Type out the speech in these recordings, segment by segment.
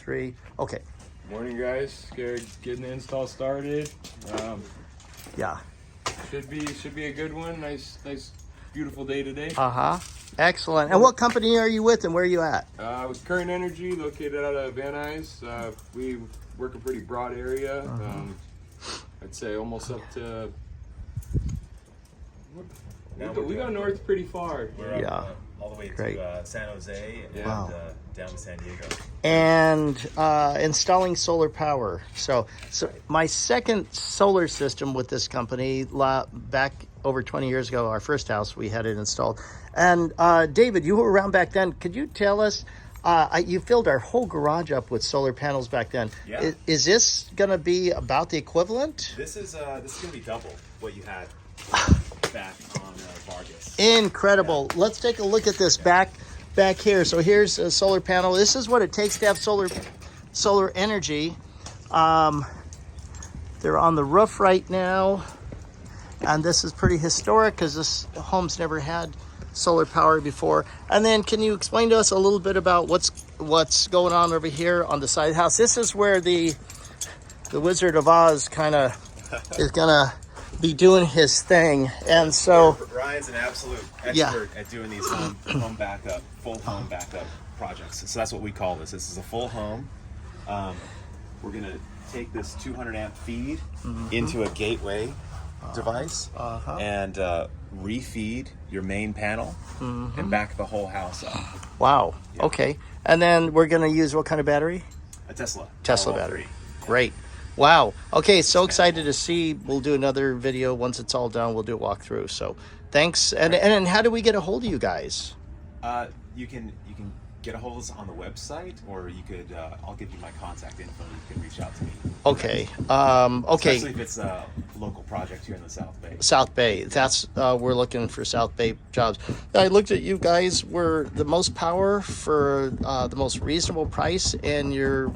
3. Okay. Morning, guys. Scared getting the install started. Yeah. Should be a good one. Nice, beautiful day today. Excellent. And what company are you with and where are you at? With Current Energy, located out of Van Nuys. We work a pretty broad area. I'd say almost up to. We go north pretty far. We're Yeah. up, all the way Great. to San Jose and Wow. Down to San Diego. And installing solar power. So my second solar system with this company back over 20 years ago, our first house, we had it installed. And David, you were around back then. Could you tell us, you filled our whole garage up with solar panels back then. Yeah. Is this going to be about the equivalent? This is going to be double what you had back on Vargas. Incredible. Let's take a look at this back here. So here's a solar panel. This is what it takes to have solar energy. They're on the roof right now, and this is pretty historic because this home's never had solar power before. And then can you explain to us a little bit about what's going on over here on the side of the house? This is where the Wizard of Oz kind of is gonna be doing his thing. And so Ryan's an absolute expert at doing these home backup, full home backup projects. So that's what we call this. This is a full home. We're going to take this 200 amp feed into a gateway device and refeed your main panel and back the whole house up. wow. Yeah. Okay. And then we're gonna use what kind of battery? A Tesla. Tesla Powerwall battery. 3. Great. Wow. Okay, so excited to see. We'll do another video once it's all done. We'll do a walkthrough. So thanks. And how do we get a hold of you guys? You can get a hold of us on the website, or you could. I'll give you my contact info. You can reach out to me. Okay. Okay. Especially if it's a local project here in the South Bay. South Bay. That's we're looking for South Bay jobs. I looked at you guys. Were the most power for the most reasonable price, and your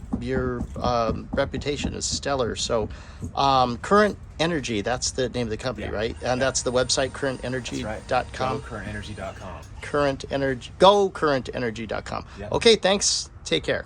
reputation is stellar. So, Current Energy. That's the name of the company, Yeah. right? And that's the website currentenergy.com. GoCurrentEnergy.com. Current Energy. Go currentenergy.com. Yeah. Okay. Thanks. Take care.